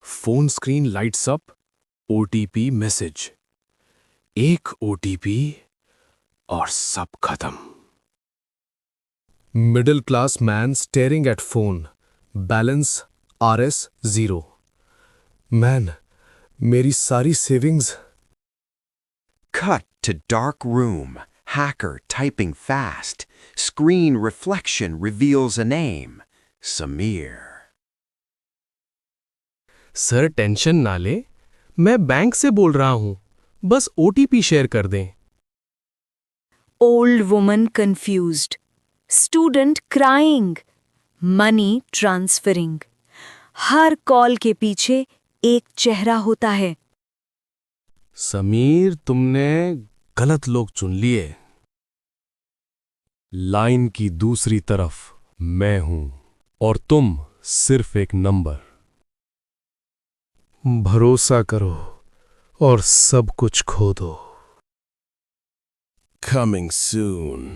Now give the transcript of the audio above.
Phone screen lights up, OTP message. एक OTP और सब खत्म। Middle class man staring at phone, balance RS 0। Man, मेरी सारी savings. Cut to dark room. Hacker typing fast. Screen reflection reveals a name. Samir. Sir tension ना ले, मैं bank से बोल रहा हूं, बस ओटीपी शेयर कर दें। Old woman confused. Student crying. Money transferring. हर कॉल के पीछे एक चेहरा होता है। समीर, तुमने गलत लोग चुन लिए। लाइन की दूसरी तरफ मैं हूं और तुम सिर्फ एक नंबर। भरोसा करो और सब कुछ खो दो। Coming soon.